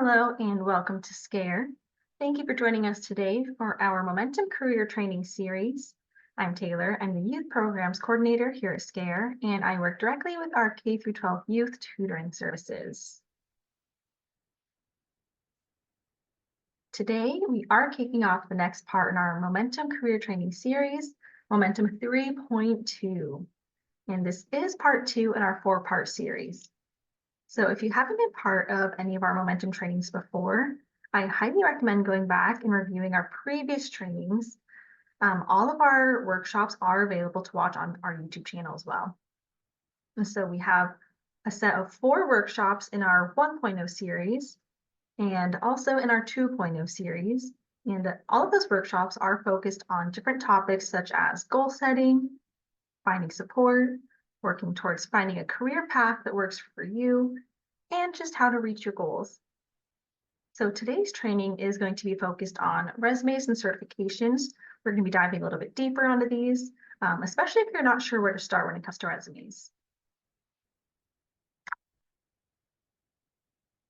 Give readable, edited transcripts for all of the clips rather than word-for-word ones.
Hello and welcome to SCARE. Thank you for joining us today for our Momentum Career Training Series. I'm Taylor. I'm the Youth Programs Coordinator here at SCARE, and I work directly with our K-12 youth tutoring services. Today, we are kicking off the next part in our Momentum Career Training Series, Momentum 3.2. And this is part 2 in our 4-part series. So if you haven't been part of any of our momentum trainings before, I highly recommend going back and reviewing our previous trainings. All of our workshops are available to watch on our YouTube channel as well. And so we have a set of 4 workshops in our 1.0 series and also in our 2.0 series. And all of those workshops are focused on different topics such as goal setting, finding support, working towards finding a career path that works for you, and just how to reach your goals. So today's training is going to be focused on resumes and certifications. We're going to be diving a little bit deeper onto these, especially if you're not sure where to start when it comes to resumes.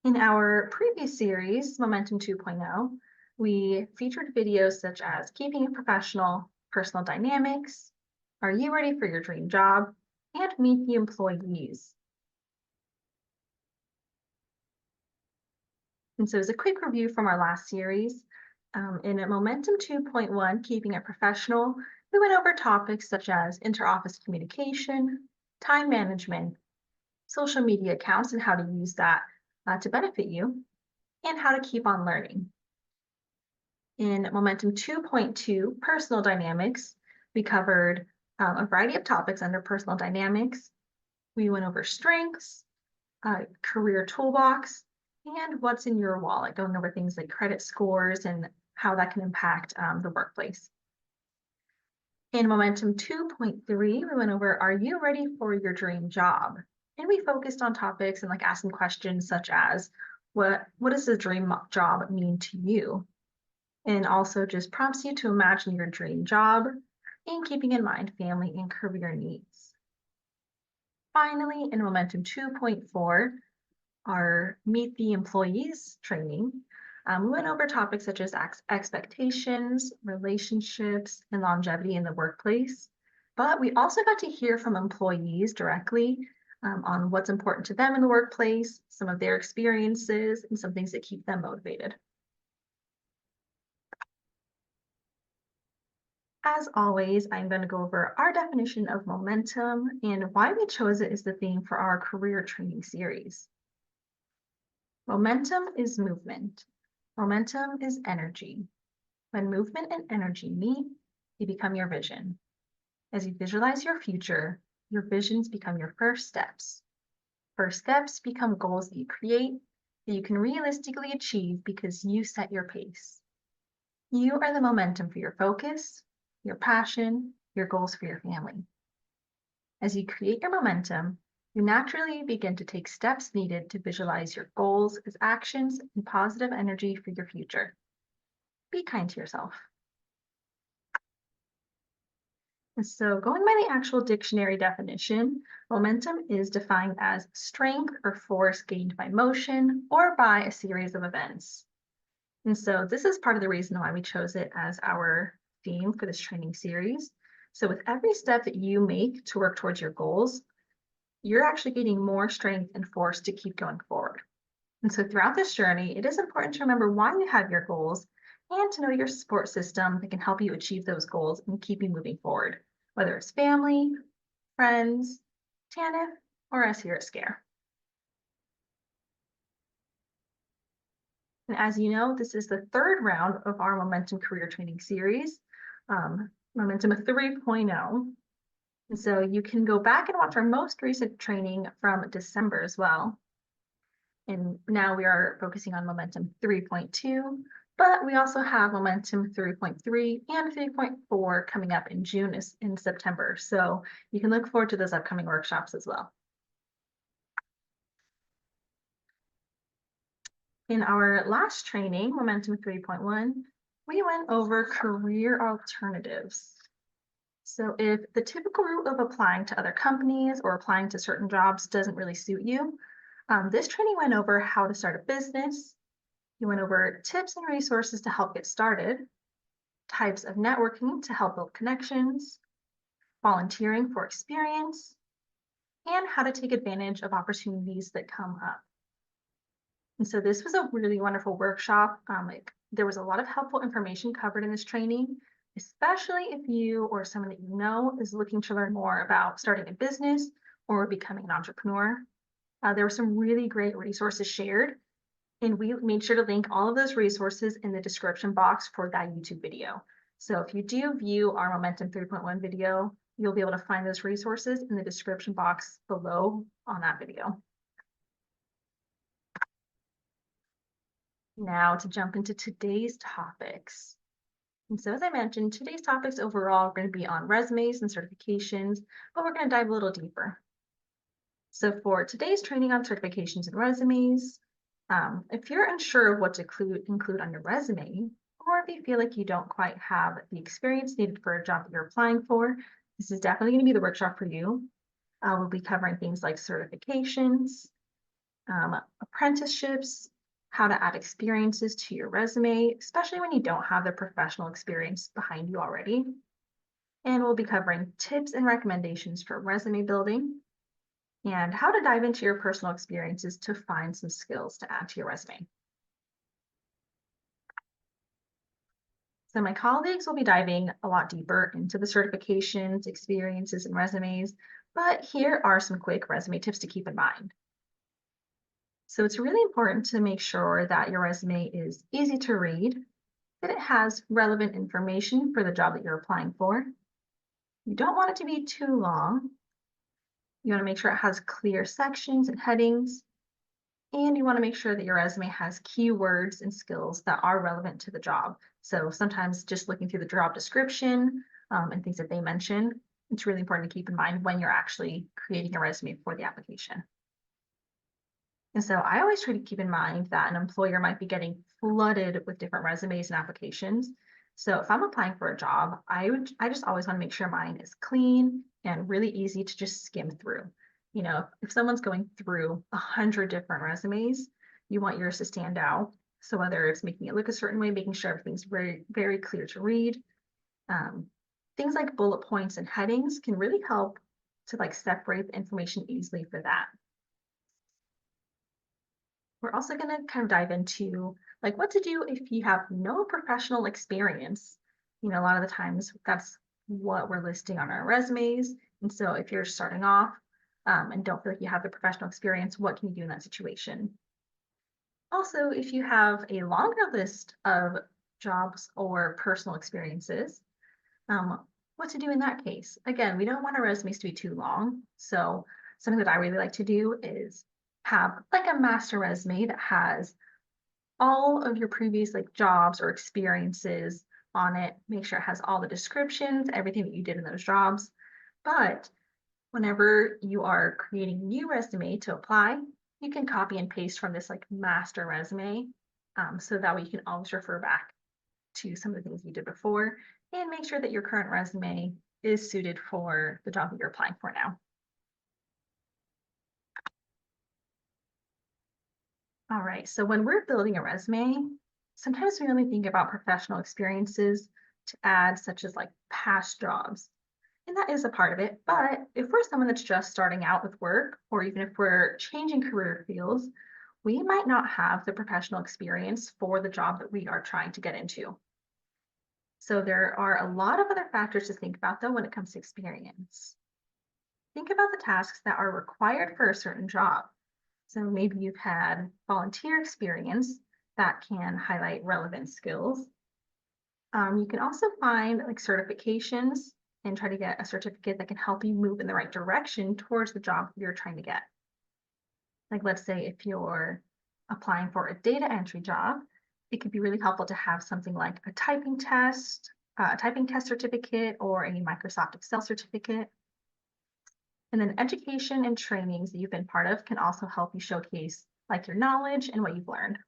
In our previous series, Momentum 2.0, we featured videos such as Keeping It Professional, Personal Dynamics, Are You Ready for Your Dream Job, and Meet the Employees. And so as a quick review from our last series, in Momentum 2.1, Keeping It Professional, we went over topics such as interoffice communication, time management, social media accounts and how to use that to benefit you, and how to keep on learning. In Momentum 2.2, Personal Dynamics, we covered a variety of topics under Personal Dynamics. We went over strengths, career toolbox, and what's in your wallet, going over things like credit scores and how that can impact the workplace. In Momentum 2.3, we went over, Are you ready for your dream job? And we focused on topics and like asking questions such as, what does the dream job mean to you? And also just prompts you to imagine your dream job and keeping in mind family and career needs. Finally, in Momentum 2.4, our Meet the Employees training, we went over topics such as expectations, relationships, and longevity in the workplace. But we also got to hear from employees directly on what's important to them in the workplace, some of their experiences, and some things that keep them motivated. As always, I'm going to go over our definition of momentum and why we chose it as the theme for our career training series. Momentum is movement. Momentum is energy. When movement and energy meet, they become your vision. As you visualize your future, your visions become your first steps. First steps become goals that you create that you can realistically achieve because you set your pace. You are the momentum for your focus, your passion, your goals for your family. As you create your momentum, you naturally begin to take steps needed to visualize your goals as actions and positive energy for your future. Be kind to yourself. And so going by the actual dictionary definition, momentum is defined as strength or force gained by motion or by a series of events. And so this is part of the reason why we chose it as our theme for this training series. So with every step that you make to work towards your goals, you're actually gaining more strength and force to keep going forward. And so throughout this journey, it is important to remember why you have your goals and to know your support system that can help you achieve those goals and keep you moving forward, whether it's family, friends, TANF, or us here at SCARE. And as you know, this is the 3rd round of our Momentum Career Training Series, Momentum 3.0. And so you can go back and watch our most recent training from December as well. And now we are focusing on Momentum 3.2, but we also have Momentum 3.3 and 3.4 coming up in June in September. So you can look forward to those upcoming workshops as well. In our last training, Momentum 3.1, we went over career alternatives. So if the typical route of applying to other companies or applying to certain jobs doesn't really suit you, this training went over how to start a business, You went over tips and resources to help get started, types of networking to help build connections, volunteering for experience, and how to take advantage of opportunities that come up. And so this was a really wonderful workshop. There was a lot of helpful information covered in this training, especially if you or someone that you know is looking to learn more about starting a business or becoming an entrepreneur. There were some really great resources shared, and we made sure to link all of those resources in the description box for that YouTube video. So if you do view our Momentum 3.1 video, you'll be able to find those resources in the description box below on that video. Now to jump into today's topics. And so as I mentioned, today's topics overall are going to be on resumes and certifications, but we're going to dive a little deeper. So for today's training on certifications and resumes, if you're unsure of what to include on your resume, or if you feel like you don't quite have the experience needed for a job that you're applying for, this is definitely going to be the workshop for you. We'll be covering things like certifications, apprenticeships, how to add experiences to your resume, especially when you don't have the professional experience behind you already. And we'll be covering tips and recommendations for resume building and how to dive into your personal experiences to find some skills to add to your resume. So my colleagues will be diving a lot deeper into the certifications, experiences, and resumes, but here are some quick resume tips to keep in mind. So it's really important to make sure that your resume is easy to read, that it has relevant information for the job that you're applying for. You don't want it to be too long. You want to make sure it has clear sections and headings, and you want to make sure that your resume has keywords and skills that are relevant to the job. So sometimes just looking through the job description and things that they mention, it's really important to keep in mind when you're actually creating a resume for the application. And so I always try to keep in mind that an employer might be getting flooded with different resumes and applications. So if I'm applying for a job, I just always want to make sure mine is clean and really easy to just skim through. You know, if someone's going through 100 different resumes, you want yours to stand out. So whether it's making it look a certain way, making sure everything's very, very clear to read. Things like bullet points and headings can really help to like separate the information easily for that. We're also going to kind of dive into like what to do if you have no professional experience. You know, a lot of the times that's what we're listing on our resumes. And so if you're starting off and don't feel like you have the professional experience, what can you do in that situation? Also, if you have a longer list of jobs or personal experiences, what to do in that case? Again, we don't want our resumes to be too long. So something that I really like to do is have like a master resume that has all of your previous like jobs or experiences on it. Make sure it has all the descriptions, everything that you did in those jobs. But whenever you are creating a new resume to apply, you can copy and paste from this like master resume. So that way you can always refer back to some of the things you did before and make sure that your current resume is suited for the job that you're applying for now. All right, so when we're building a resume, sometimes we only think about professional experiences to add, such as like past jobs. And that is a part of it. But if we're someone that's just starting out with work, or even if we're changing career fields, we might not have the professional experience for the job that we are trying to get into. So there are a lot of other factors to think about though when it comes to experience. Think about the tasks that are required for a certain job. So maybe you've had volunteer experience that can highlight relevant skills. You can also find like certifications and try to get a certificate that can help you move in the right direction towards the job you're trying to get. Like let's say if you're applying for a data entry job, it could be really helpful to have something like a typing test certificate, or a Microsoft Excel certificate. And then education and trainings that you've been part of can also help you showcase like your knowledge and what you've learned.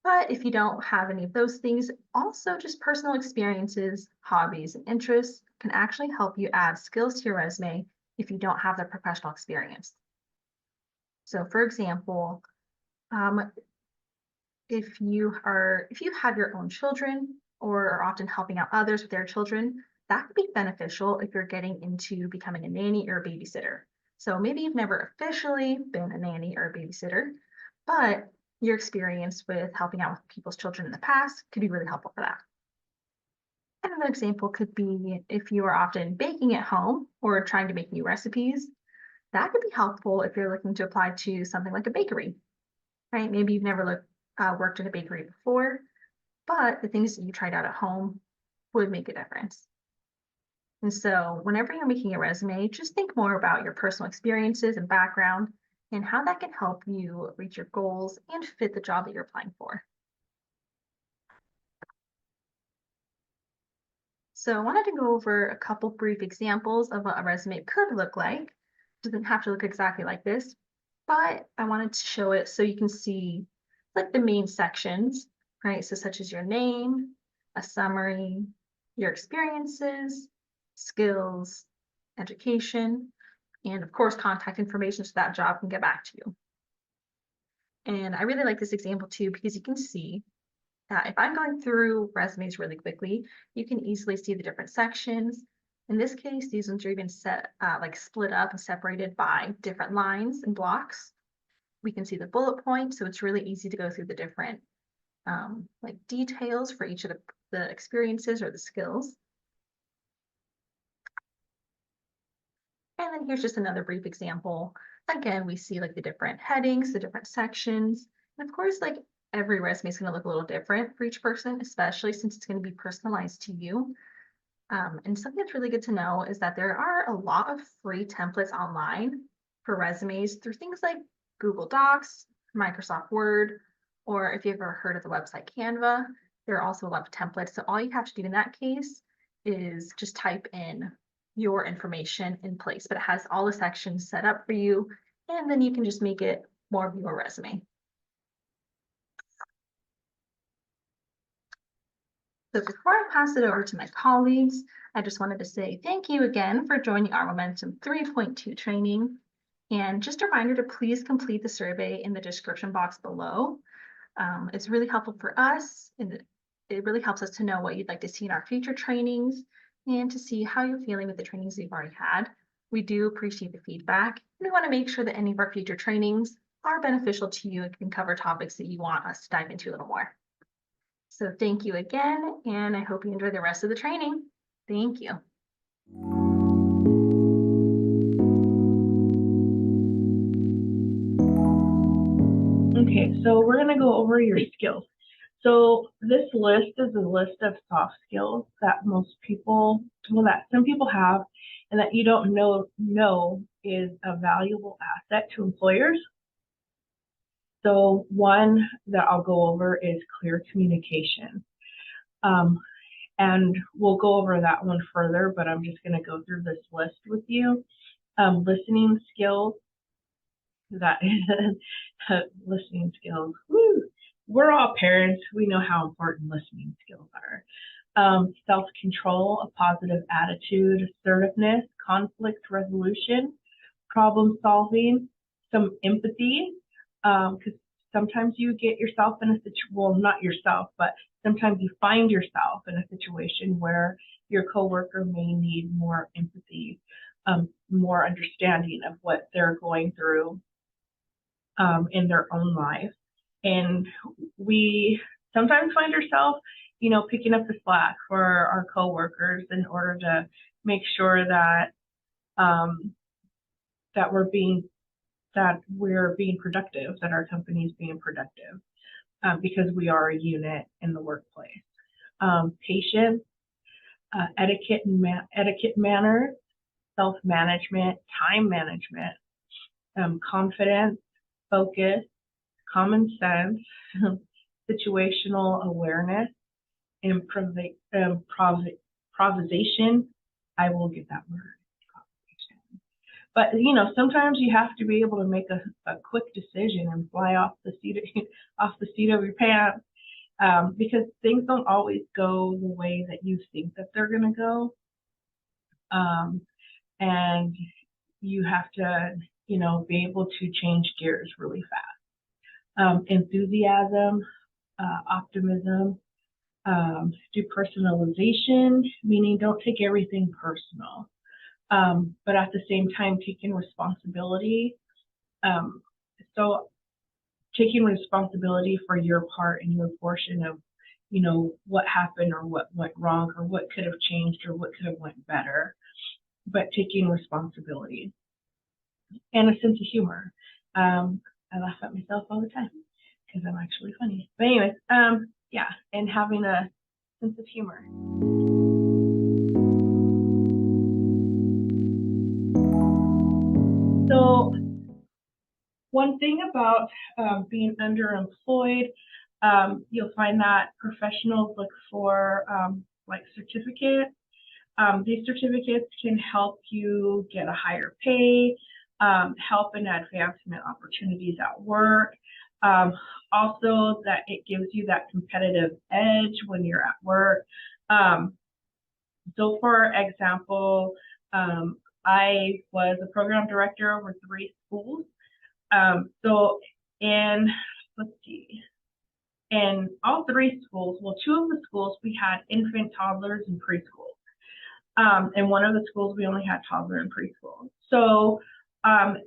But if you don't have any of those things, also just personal experiences, hobbies, and interests can actually help you add skills to your resume if you don't have the professional experience. So for example, if you have your own children or are often helping out others with their children, that could be beneficial if you're getting into becoming a nanny or a babysitter. So maybe you've never officially been a nanny or a babysitter, but your experience with helping out with people's children in the past could be really helpful for that. Another example could be if you are often baking at home or trying to make new recipes, that could be helpful if you're looking to apply to something like a bakery, right? Maybe you've never worked in a bakery before, but the things that you tried out at home would make a difference. And so whenever you're making a resume, just think more about your personal experiences and background and how that can help you reach your goals and fit the job that you're applying for. So I wanted to go over a couple brief examples of what a resume could look like. It doesn't have to look exactly like this, but I wanted to show it so you can see like the main sections, right? So such as your name, a summary, your experiences, skills, education, and of course, contact information so that job can get back to you. And I really like this example too, because you can see if I'm going through resumes really quickly, you can easily see the different sections. In this case, these ones are even like split up and separated by different lines and blocks. We can see the bullet points, so it's really easy to go through the different like details for each of the experiences or the skills. And then here's just another brief example. Again, we see like the different headings, the different sections, and of course, like every resume is going to look a little different for each person, especially since it's going to be personalized to you. And something that's really good to know is that there are a lot of free templates online for resumes through things like Google Docs, Microsoft Word, or if you've ever heard of the website Canva, there are also a lot of templates. So all you have to do in that case is just type in your information in place, but it has all the sections set up for you, and then you can just make it more of your resume. So before I pass it over to my colleagues, I just wanted to say thank you again for joining our Momentum 3.2 training. And just a reminder to please complete the survey in the description box below. It's really helpful for us, and it really helps us to know what you'd like to see in our future trainings and to see how you're feeling with the trainings we've already had. We do appreciate the feedback. We want to make sure that any of our future trainings are beneficial to you and can cover topics that you want us to dive into a little more. So thank you again, and I hope you enjoy the rest of the training. Thank you. Okay, so we're going to go over your skills. So this list is a list of soft skills that most people, well, that some people have, and that you don't know is a valuable asset to employers. So one that I'll go over is clear communication. And we'll go over that one further, but I'm just going to go through this list with you. Listening skills, that is listening skills. Woo! We're all parents. We know how important listening skills are. Self-control, a positive attitude, assertiveness, conflict resolution, problem solving, some empathy, because sometimes you get yourself in a situation, well, not yourself, but sometimes you find yourself in a situation where your coworker may need more empathy, more understanding of what they're going through in their own life. And we sometimes find ourselves, picking up the slack for our coworkers in order to make sure that that we're being productive, that our company is being productive, because we are a unit in the workplace. Patience, etiquette manners, self-management, time management, confidence, focus, common sense, situational awareness, improvisation. I will get that word. But sometimes you have to be able to make a quick decision and fly off the seat of your pants, because things don't always go the way that you think that they're going to go, and you have to be able to change gears really fast. Enthusiasm, optimism. Do personalization, meaning don't take everything personal, but at the same time taking responsibility. So taking responsibility for your part and your portion of, what happened or what went wrong or what could have changed or what could have went better, but taking responsibility and a sense of humor. I laugh at myself all the time because I'm actually funny. But anyways, yeah, and having a sense of humor. So one thing about being underemployed, you'll find that professionals look for like certificates. These certificates can help you get a higher pay, help in advancement opportunities at work. Also, that it gives you that competitive edge when you're at work. So for example, I was a program director over 3 schools. So let's see, in all 3 schools, well, 2 of the schools we had infant, toddlers, and preschool. And one of the schools we only had toddler and preschool. So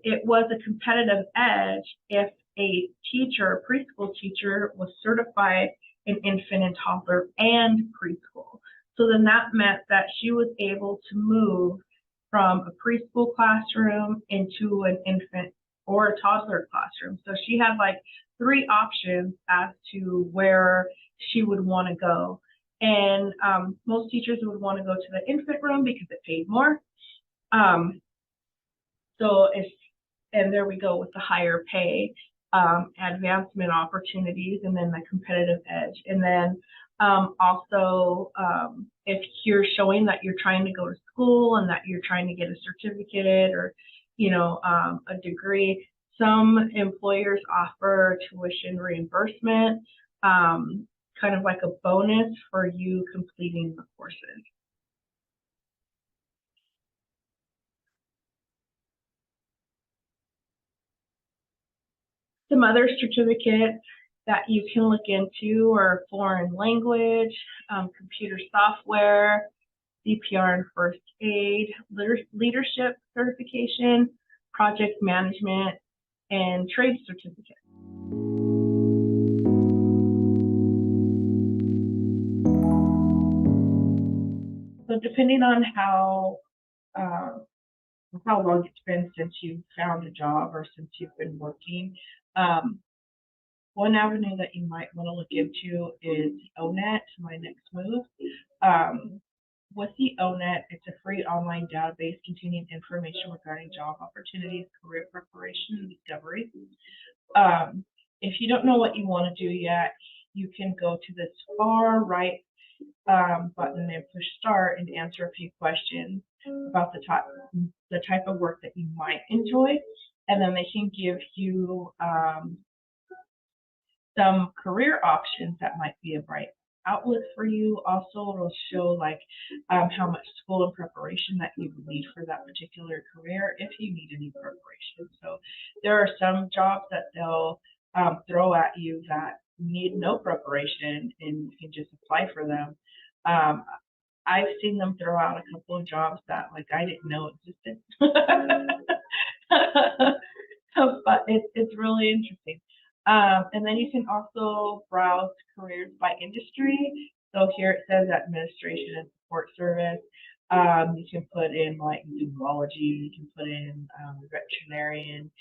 it was a competitive edge if a teacher, a preschool teacher, was certified in infant and toddler and preschool. So then that meant that she was able to move from a preschool classroom into an infant or a toddler classroom. So she had like 3 options as to where she would want to go. And most teachers would want to go to the infant room because it paid more. And there we go with the higher pay, advancement opportunities, and then the competitive edge. And then also, if you're showing that you're trying to go to school and that you're trying to get a certificate or, a degree, some employers offer tuition reimbursement, kind of like a bonus for you completing the courses. Some other certificates that you can look into are foreign language, computer software, CPR and first aid, leadership certification, project management, and trade certificate. So depending on how long it's been since you've found a job or since you've been working, one avenue that you might want to look into is ONET, My Next Move. With the ONET, it's a free online database containing information regarding job opportunities, career preparation, and discovery. If you don't know what you want to do yet, you can go to this far right button and push start and answer a few questions about the type of work that you might enjoy, and then they can give you some career options that might be a bright outlook for you. Also, it'll show like how much school and preparation that you would need for that particular career if you need any preparation. So there are some jobs that they'll throw at you that need no preparation and you can just apply for them. I've seen them throw out a couple of jobs that like I didn't know existed. But it's really interesting. And then you can also browse careers by industry. So here it says administration and support service. You can put in like zoology, you can put in veterinarian,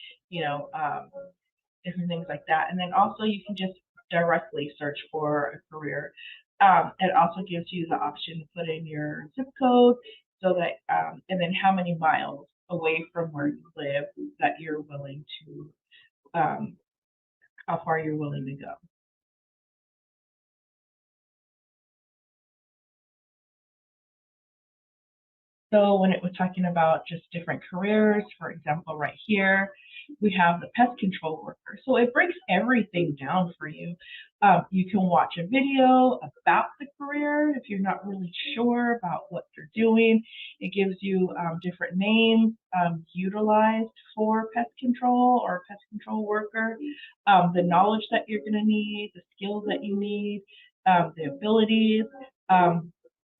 different things like that. And then also you can just directly search for a career. It also gives you the option to put in your zip code so that, and then how many miles away from where you live that you're willing to, how far you're willing to go. So when it was talking about just different careers, for example, right here, We have the pest control worker. So it breaks everything down for you. You can watch a video about the career if you're not really sure about what they're doing. It gives you different names utilized for pest control or pest control worker, the knowledge that you're going to need, the skills that you need, the abilities,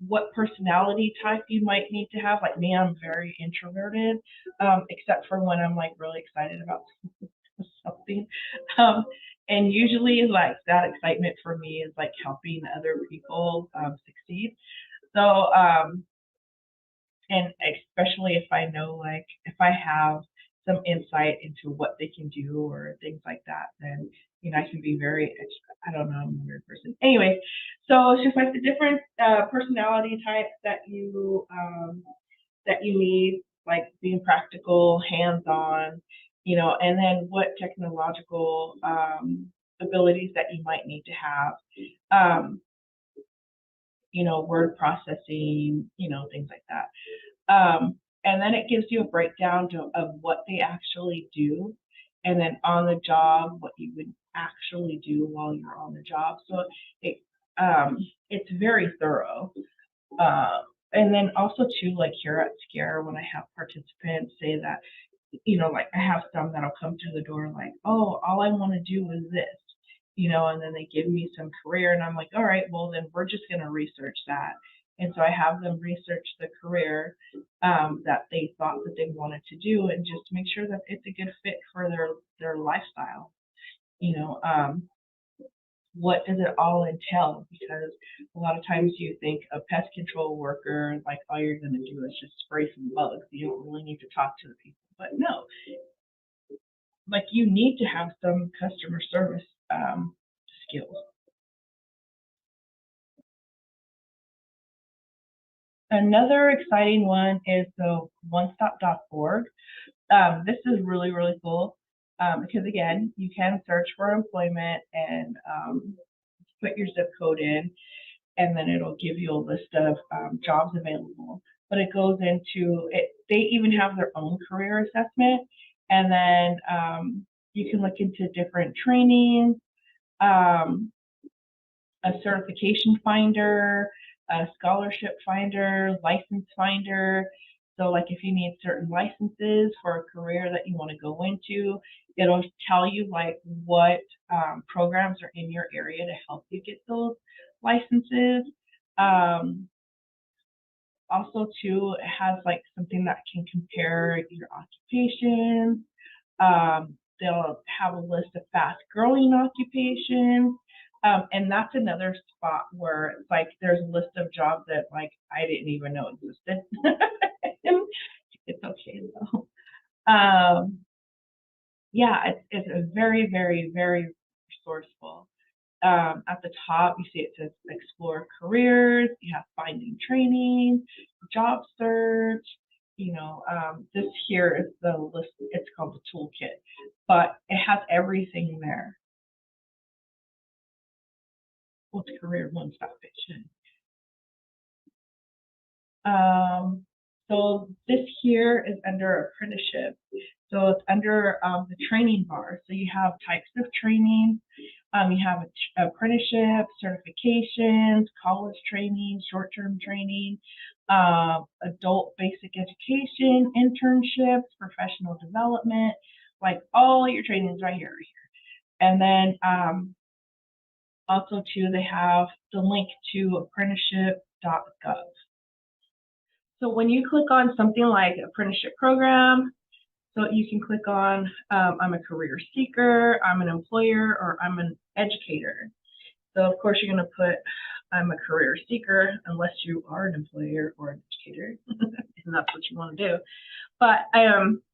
what personality type you might need to have. Like me, I'm very introverted, except for when I'm like really excited about something. And usually like that excitement for me is like helping other people succeed. So, and especially if I know, like if I have some insight into what they can do or things like that, then I can be very, I don't know, I'm a weird person. Anyway, so it's just like the different personality types that you need, like being practical, hands-on, and then what technological abilities that you might need to have. Word processing, things like that. And then it gives you a breakdown of what they actually do, and then on the job, what you would actually do while you're on the job. So it's very thorough. And then also too, like here at Scare, when I have participants say that, like I have some that'll come through the door like, oh, all I want to do is this, and then they give me some career and I'm like, all right, well then we're just going to research that. And so I have them research the career that they thought that they wanted to do, and just to make sure that it's a good fit for their lifestyle. What does it all entail? Because a lot of times you think a pest control worker, like all you're going to do is just spray some bugs. You don't really need to talk to the people. But no, like you need to have some customer service skills. Another exciting one is the onestop.org. This is really, really cool because again, you can search for employment and put your zip code in, and then it'll give you a list of jobs available. But it goes into it. They even have their own career assessment, and then you can look into different trainings, a certification finder, a scholarship finder, license finder. So like if you need certain licenses for a career that you want to go into, it'll tell you like what programs are in your area to help you get those licenses. Also too, it has like something that can compare your occupations. They'll have a list of fast growing occupations. And that's another spot where it's like there's a list of jobs that like I didn't even know existed. It's okay though. Yeah, it's a very, very, very resourceful. At the top, you see it says explore careers, you have finding training, job search, this here is the list, it's called the toolkit, but it has everything there. What's career one-stop vision? So this here is under apprenticeship. So it's under the training bar. So you have types of training. You have apprenticeship, certifications, college training, short-term training, adult basic education, internships, professional development, like all your trainings right here. And then also too, they have the link to apprenticeship.gov. So when you click on something like apprenticeship program, so you can click on, I'm a career seeker, I'm an employer, or I'm an educator. So of course you're going to put, I'm a career seeker, unless you are an employer or an educator, and that's what you want to do. But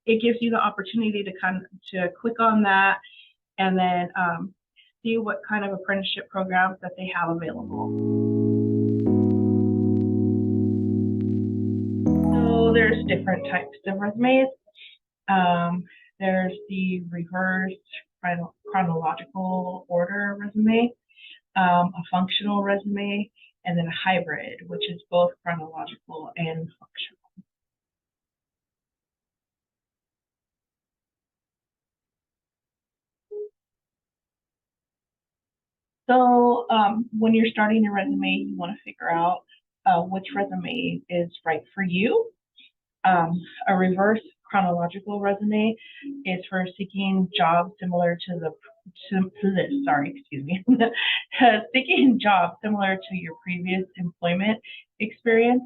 it gives you the opportunity to click on that and then see what kind of apprenticeship programs that they have available. So there's different types of resumes. There's the reverse chronological order resume, a functional resume, and then a hybrid, which is both chronological and functional. So when you're starting your resume, you want to figure out which resume is right for you. A reverse chronological resume is for seeking jobs similar to this. Sorry, excuse me. Seeking jobs similar to your previous employment experience.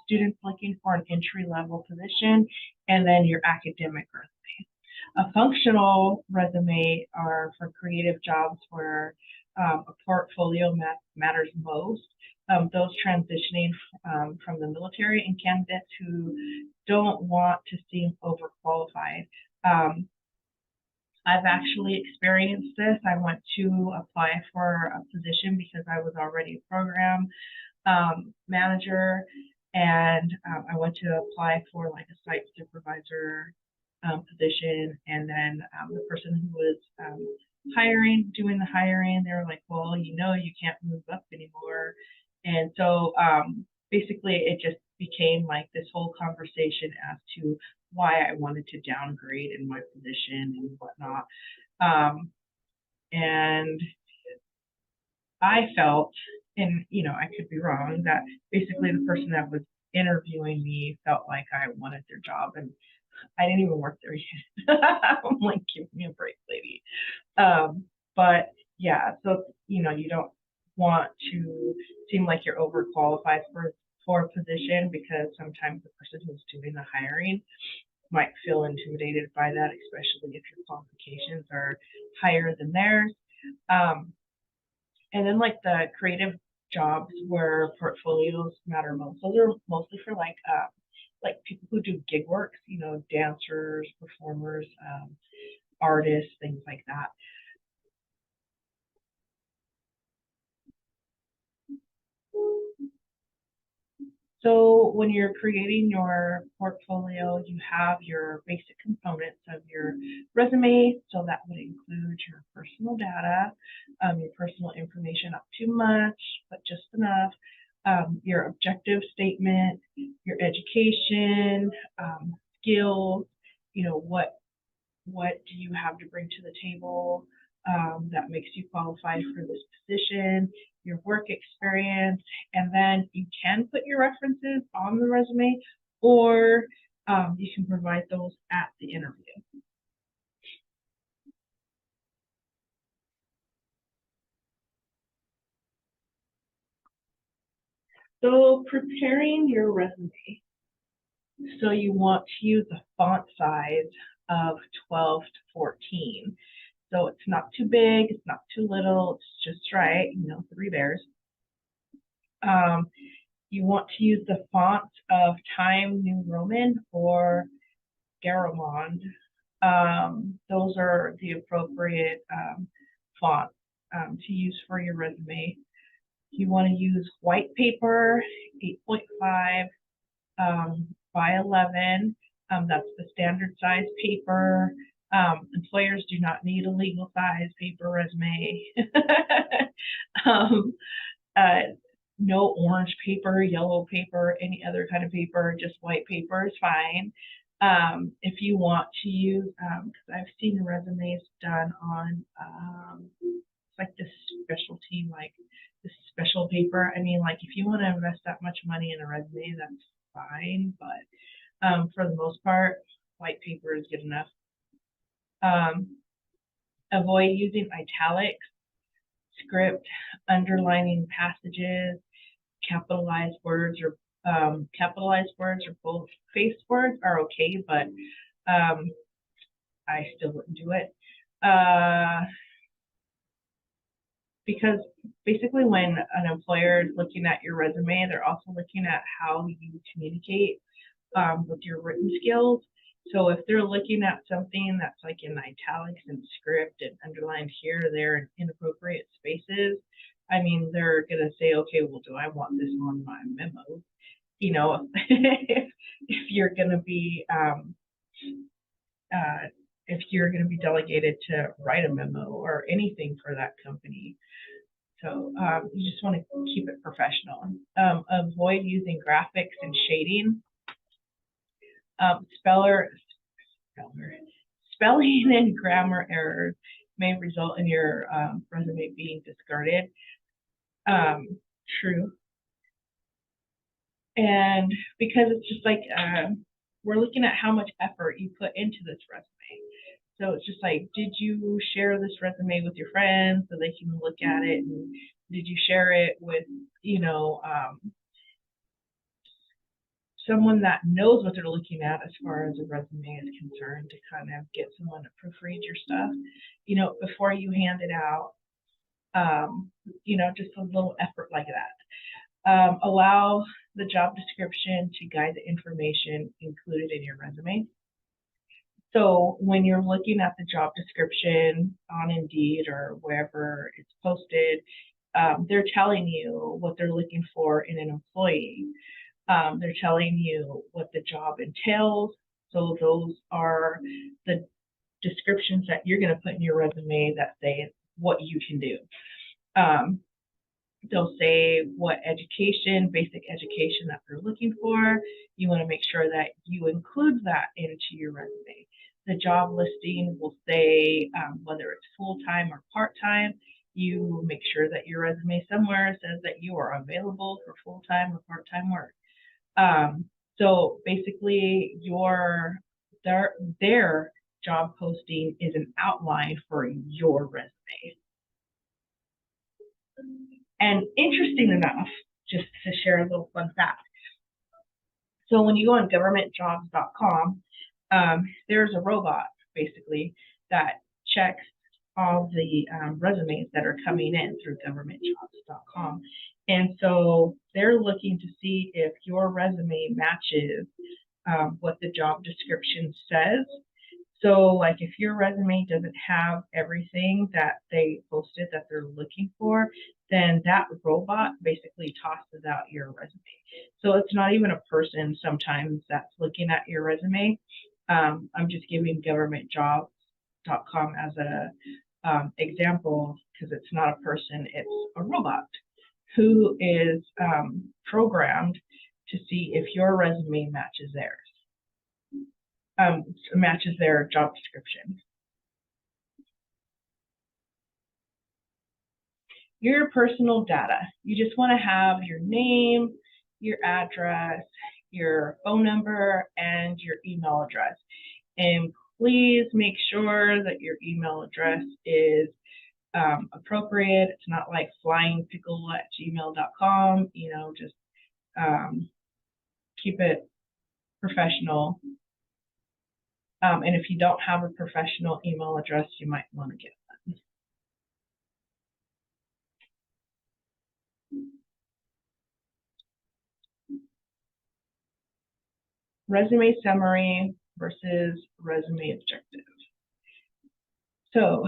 Students looking for an entry-level position, and then your academic resume. A functional resume are for creative jobs where a portfolio matters most. Those transitioning from the military and candidates who don't want to seem overqualified. I've actually experienced this. I went to apply for a position because I was already a program manager, and I went to apply for like a site supervisor position, and then the person who was doing the hiring, they were like, well, you know, you can't move up anymore. And so basically it just became like this whole conversation as to why I wanted to downgrade in my position and whatnot. And I felt, and you know, I could be wrong, that basically the person that was interviewing me felt like I wanted their job, and I didn't even work there yet. I'm like, give me a break, lady. But yeah, so you know, you don't want to seem like you're overqualified for a position, because sometimes the person who's doing the hiring might feel intimidated by that, especially if your qualifications are higher than theirs. And then like the creative jobs where portfolios matter most, those are mostly for like people who do gig work, you know, dancers, performers, artists, things like that. So when you're creating your portfolio, you have your basic components of your resume. So that would include your personal data, your personal information, not too much, but just enough, your objective statement, your education, skills, you know, what do you have to bring to the table that makes you qualified for this position, your work experience, and then you can put your references on the resume, or you can provide those at the interview. So preparing your resume. So you want to use a font size of 12 to 14. So it's not too big, it's not too little, it's just right, you know, 3 bears. You want to use the font of Time New Roman or Garamond. Those are the appropriate fonts to use for your resume. You want to use white paper, 8.5 by 11. That's the standard size paper. Employers do not need a legal size paper resume. No orange paper, yellow paper, any other kind of paper, just white paper is fine. If you want to use, because I've seen resumes done on like this specialty, like this special paper. I mean, like if you want to invest that much money in a resume, that's fine, but for the most part, white paper is good enough. Avoid using italics, script, underlining passages, capitalized words or bold-faced words are okay, but I still wouldn't do it. Because basically when an employer is looking at your resume, they're also looking at how you communicate with your written skills. So if they're looking at something that's like in italics and script and underlined here, there, in inappropriate spaces, I mean, they're going to say, okay, well, do I want this on my memo? You know, if you're going to be, if you're going to be delegated to write a memo or anything for that company. So you just want to keep it professional. Avoid using graphics and shading. Spelling and grammar errors may result in your resume being discarded. True. And because it's just like we're looking at how much effort you put into this resume. So it's just like, did you share this resume with your friends so they can look at it? And did you share it with, someone that knows what they're looking at as far as a resume is concerned, to kind of get someone to proofread your stuff, before you hand it out, just a little effort like that. Allow the job description to guide the information included in your resume. So when you're looking at the job description on Indeed or wherever it's posted, they're telling you what they're looking for in an employee. They're telling you what the job entails. So those are the descriptions that you're going to put in your resume that say what you can do. They'll say what education, basic education that they're looking for. You want to make sure that you include that into your resume. The job listing will say whether it's full-time or part-time. You make sure that your resume somewhere says that you are available for full-time or part-time work. So basically their job posting is an outline for your resume. And interesting enough, just to share a little fun fact. So when you go on governmentjobs.com, there's a robot basically that checks all the resumes that are coming in through governmentjobs.com. And so they're looking to see if your resume matches what the job description says. So like if your resume doesn't have everything that they posted that they're looking for, then that robot basically tosses out your resume. So it's not even a person sometimes that's looking at your resume. I'm just giving governmentjobs.com as a example because it's not a person, it's a robot who is programmed to see if your resume matches theirs. Matches their job description. Your personal data. You just want to have your name, your address, your phone number, and your email address. And please make sure that your email address is appropriate. It's not like flyingpickle@gmail.com. Just keep it professional. And if you don't have a professional email address, you might want to get one. Resume summary versus resume objective. So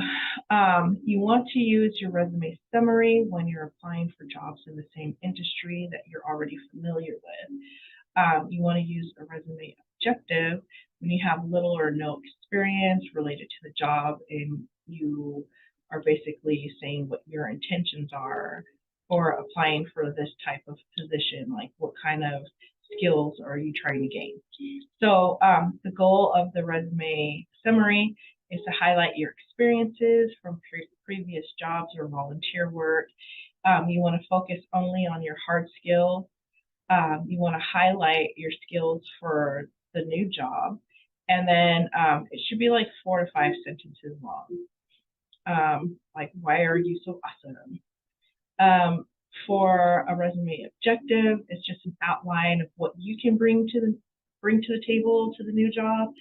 you want to use your resume summary when you're applying for jobs in the same industry that you're already familiar with. You want to use a resume objective when you have little or no experience related to the job and you are basically saying what your intentions are for applying for this type of position, like what kind of skills are you trying to gain. So the goal of the resume summary is to highlight your experiences from previous jobs or volunteer work. You want to focus only on your hard skills. You want to highlight your skills for the new job. And then it should be like 4 to 5 sentences long. Like, why are you so awesome? For a resume objective, it's just an outline of what you can bring to the table to the new job.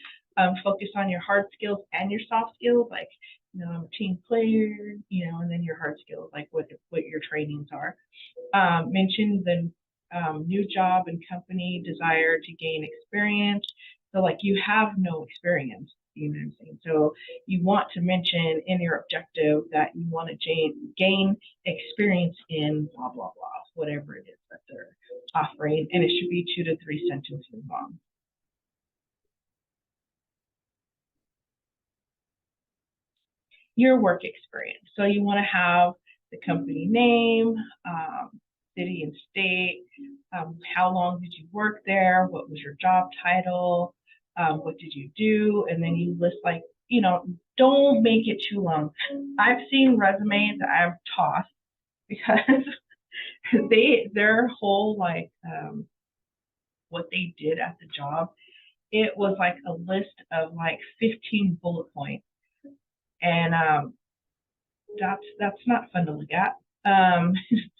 Focus on your hard skills and your soft skills, like I'm a team player, and then your hard skills, like what your trainings are. Mention the new job and company desire to gain experience. So like you have no experience, you know what I'm saying? So you want to mention in your objective that you want to gain experience in blah, blah, blah, whatever it is that they're offering. And it should be 2 to 3 sentences long. Your work experience. So you want to have the company name, city and state, how long did you work there, what was your job title, what did you do? And then you list like, you know, don't make it too long. I've seen resumes that I've tossed because their whole like what they did at the job, it was like a list of like 15 bullet points. And that's not fun to look at. Um,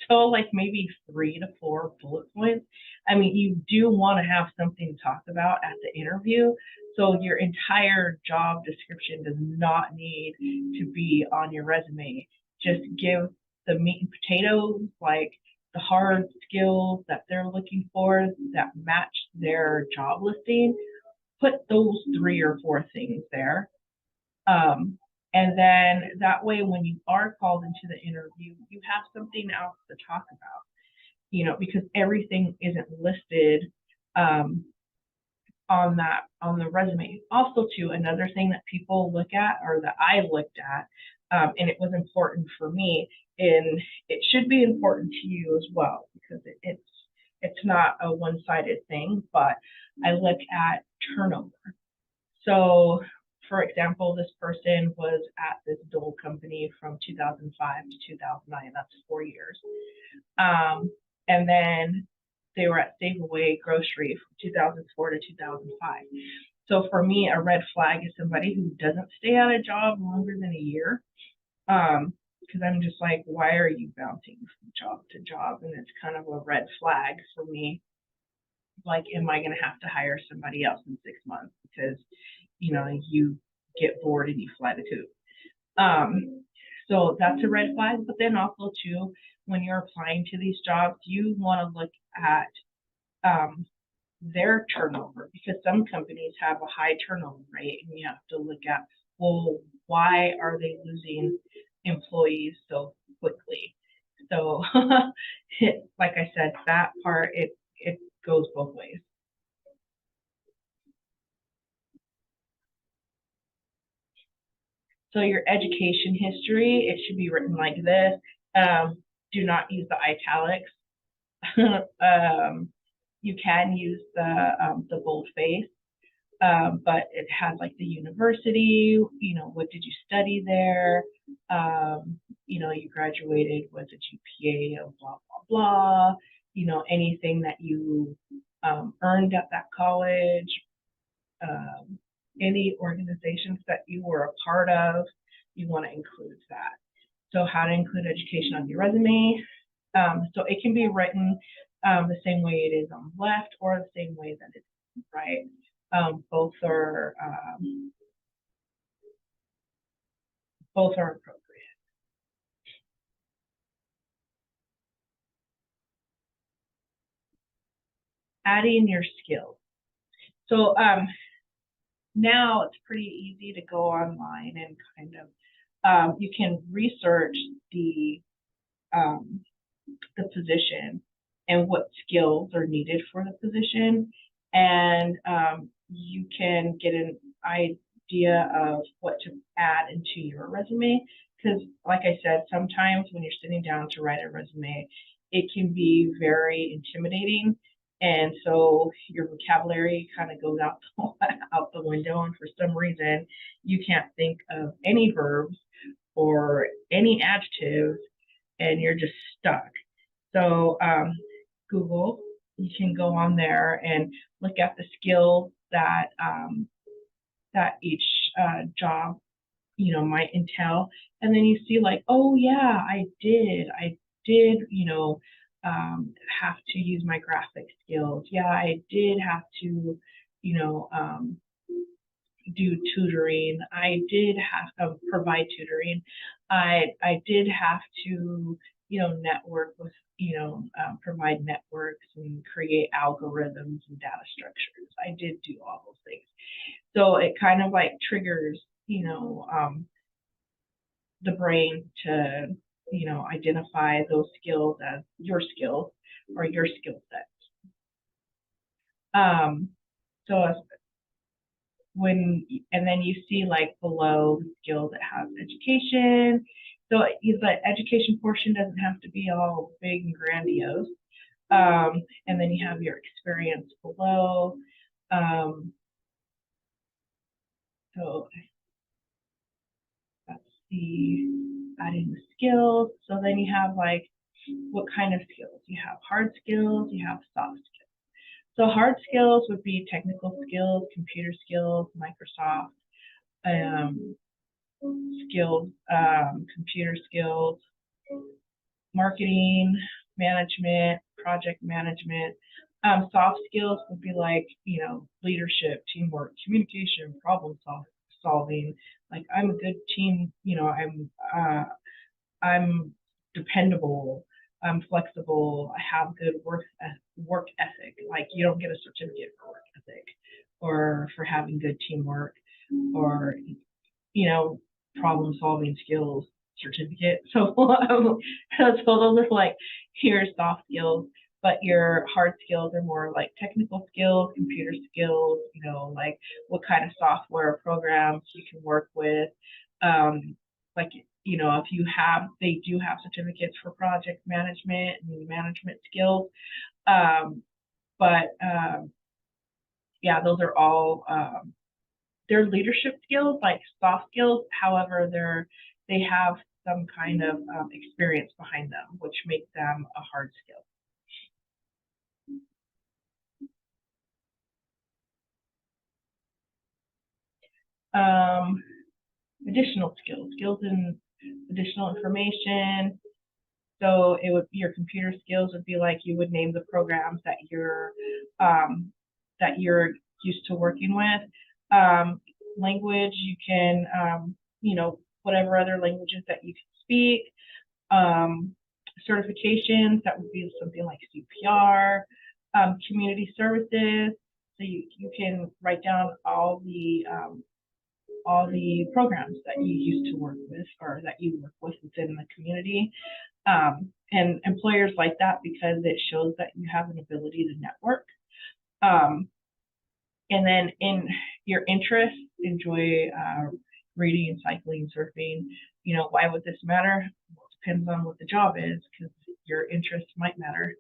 so like maybe 3 to 4 bullet points. I mean, you do want to have something to talk about at the interview. So your entire job description does not need to be on your resume. Just give the meat and potatoes, like the hard skills that they're looking for that match their job listing. Put those 3 or 4 things there. And then that way, when you are called into the interview, you have something else to talk about, you know, because everything isn't listed on the resume. Also, too, another thing that people look at, or that I looked at, and it was important for me, and it should be important to you as well, because it's not a one-sided thing, but I look at turnover. So, for example, this person was at this Dole company from 2005 to 2009. That's 4 years. And then they were at Safeway Grocery from 2004 to 2005. So for me, a red flag is somebody who doesn't stay at a job longer than a year. Because I'm just like, why are you bouncing from job to job? And it's kind of a red flag for me. Like, am I going to have to hire somebody else in 6 months because, you know, you get bored and you fly the coop? So that's a red flag. But then also too, when you're applying to these jobs, you want to look at their turnover, because some companies have a high turnover rate, and you have to look at, well, why are they losing employees so quickly? So, like I said, that part, it goes both ways. So your education history, it should be written like this. Do not use the italics. You can use the boldface, but it has like the university, you know, what did you study there? You know, you graduated with a GPA of blah, blah, blah, you know, anything that you earned at that college, any organizations that you were a part of, you want to include that. So how to include education on your resume. So it can be written the same way it is on the left or the same way that it's right. Both are appropriate. Adding your skills. So now it's pretty easy to go online and kind of you can research the position and what skills are needed for the position, and you can get an idea of what to add into your resume. Because like I said, sometimes when you're sitting down to write a resume, it can be very intimidating, and so your vocabulary kind of goes out out the window, and for some reason you can't think of any verbs or any adjectives, and you're just stuck. So Google, you can go on there and look at the skills that that each job, you know, might entail, and then you see like, oh yeah, I did, you know, have to use my graphic skills. Yeah, I did have to, you know, do tutoring. I did have to provide tutoring. I did have to, you know, network with, you know, provide networks and create algorithms and data structures. I did do all those things. So it kind of like triggers, you know, the brain to, you know, identify those skills as your skills or your skill sets. So and then you see like below the skills it has education. So the education portion doesn't have to be all big and grandiose. And then you have your experience below. So that's the adding the skills. So then you have like, what kind of skills? You have hard skills, you have soft skills. So hard skills would be technical skills, computer skills, Microsoft skills, computer skills, marketing, management, project management. Soft skills would be like, leadership, teamwork, communication, problem solving. Like I'm a good team, I'm dependable, I'm flexible, I have good work ethic. Like you don't get a certificate for work ethic or for having good teamwork or problem solving skills certificate. So so those are like your soft skills, but your hard skills are more like technical skills, computer skills, like what kind of software programs you can work with. Like if they do have certificates for project management and management skills. But yeah, those are all they're leadership skills, like soft skills. However, they have some kind of experience behind them, which makes them a hard skill. Additional skills in additional information. So it would be your computer skills would be like you would name the programs that you're used to working with. Language, you can whatever other languages that you can speak. Certifications, that would be something like CPR. Community services, so you can write down all the programs that you used to work with or that you work with within the community. And employers like that because it shows that you have an ability to network. And then in your interests, enjoy reading, cycling, surfing. Why would this matter? Well, it depends on what the job is because your interests might matter.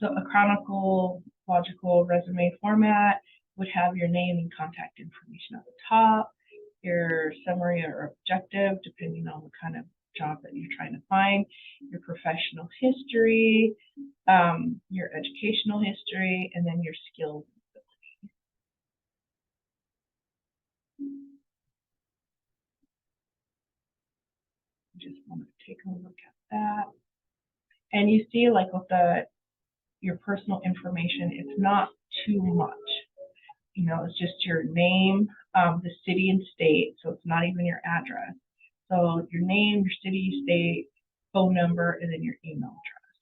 So a chronological resume format would have your name and contact information at the top, your summary or objective, depending on the kind of job that you're trying to find, your professional history, your educational history, and then your skills. Just want to take a look at that. And you see, like with your personal information, it's not too much. It's just your name, the city and state, so it's not even your address. So your name, your city, state, phone number, and then your email address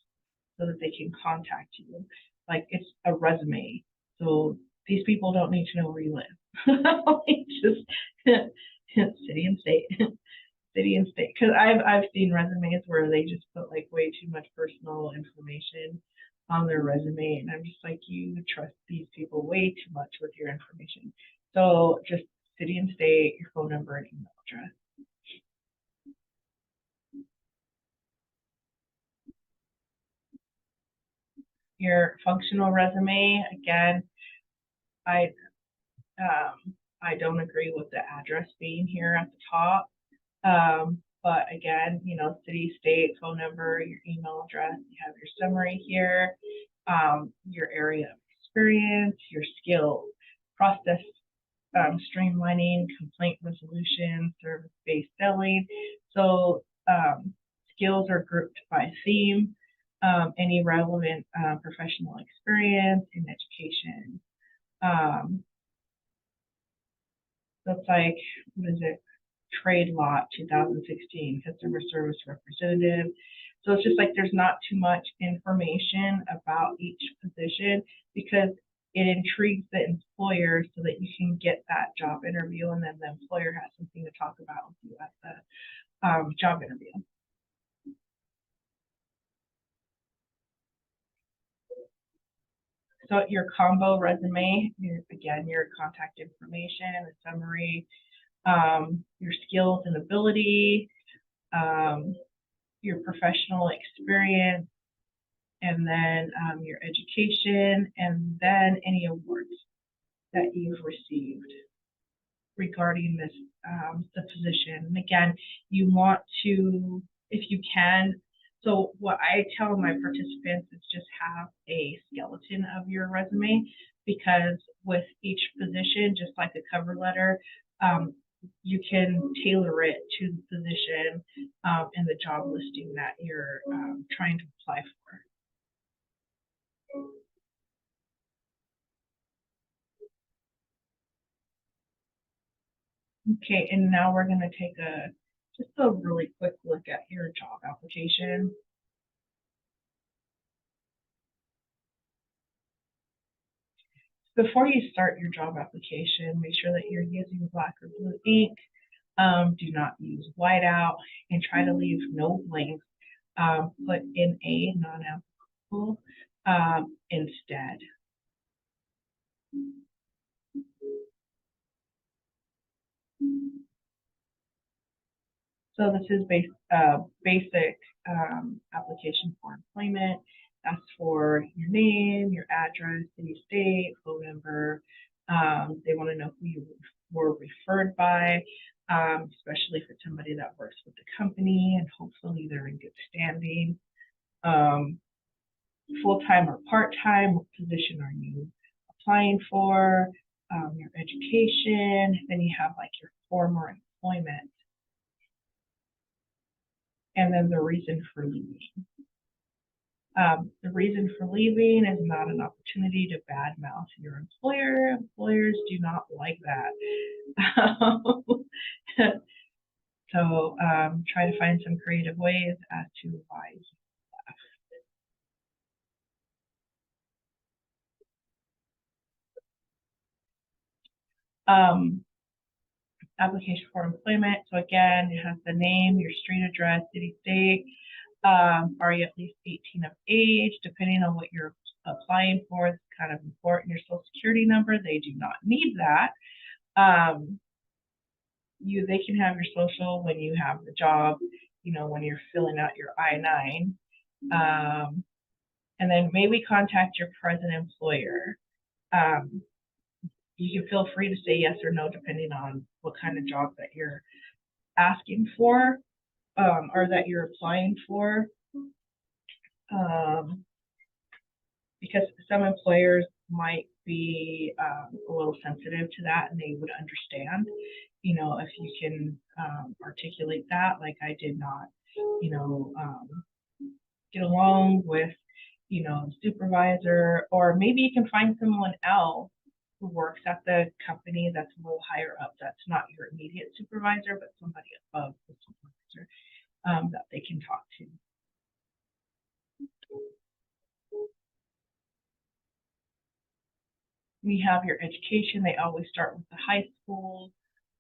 so that they can contact you. Like it's a resume. So these people don't need to know where you live. Just city and state. City and state. Because I've seen resumes where they just put like way too much personal information on their resume, and I'm just like, you trust these people way too much with your information. So just city and state, your phone number and email address. Your functional resume, again, I don't agree with the address being here at the top. But again, city, state, phone number, your email address, you have your summary here, your area of experience, your skills, process streamlining, complaint resolution, service-based selling. So skills are grouped by theme, any relevant professional experience in education. That's like, what is it? Trade lot 2016, customer service representative. So it's just like there's not too much information about each position because it intrigues the employer so that you can get that job interview, and then the employer has something to talk about with you at the job interview. So your combo resume, again, your contact information, a summary, your skills and ability, your professional experience, and then your education, and then any awards that you've received regarding this the position. And again, you want to, if you can, so what I tell my participants is just have a skeleton of your resume, because with each position, just like a cover letter, you can tailor it to the position and the job listing that you're trying to apply for. Okay, and now we're going to take just a really quick look at your job application. Before you start your job application, make sure that you're using black or blue ink. Do not use whiteout, and try to leave no blanks. Put in a non-applicable instead. So this is basic application for employment. That's for your name, your address, city, state, phone number. They want to know who you were referred by, especially if it's somebody that works with the company, and hopefully they're in good standing. Full-time or part-time, what position are you applying for? Your education, then you have like your former employment, and then the reason for leaving. The reason for leaving is not an opportunity to badmouth your employer. Employers do not like that. So try to find some creative ways as to why you left. Application for employment. So again, it has the name, your street address, city, state. Are you at least 18 of age? Depending on what you're applying for, it's kind of important. Your social security number, they do not need that. They can have your social when you have the job, when you're filling out your I-9. And then maybe contact your present employer. You can feel free to say yes or no, depending on what kind of job that you're asking for, or that you're applying for. Because some employers might be a little sensitive to that, and they would understand, if you can articulate that, like I did not, get along with, supervisor, or maybe you can find someone else who works at the company that's a little higher up, that's not your immediate supervisor, but somebody above the supervisor that they can talk to. We have your education. They always start with the high school,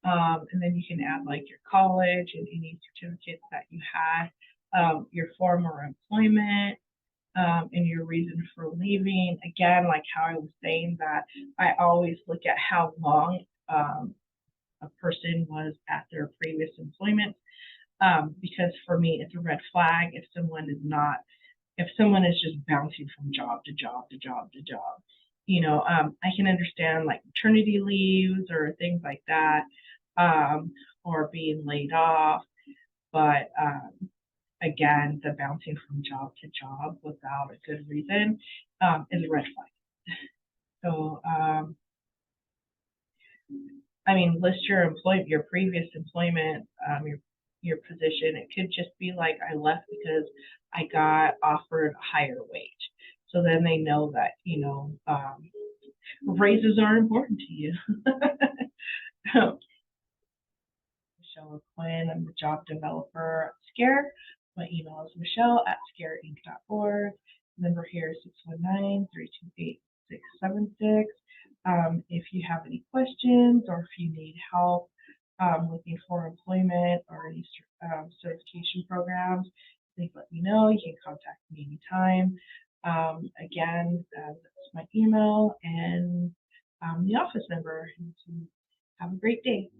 and then you can add like your college and any certificates that you had, your former employment, and your reason for leaving. Again, like how I was saying, that I always look at how long a person was at their previous employment, because for me it's a red flag if someone is just bouncing from job to job to job to job. I can understand like maternity leaves or things like that, or being laid off, but again, the bouncing from job to job without a good reason is a red flag. So, list your previous employment, your position. It could just be like, I left because I got offered a higher wage. So then they know that, raises are important to you. Michelle Quinn, I'm the job developer at Scare. My email is michelle@scareinc.org. Number here is 619-328-676. If you have any questions, or if you need help looking for employment or any certification programs, please let me know. You can contact me anytime. Again, that's my email and the office number. Have a great day.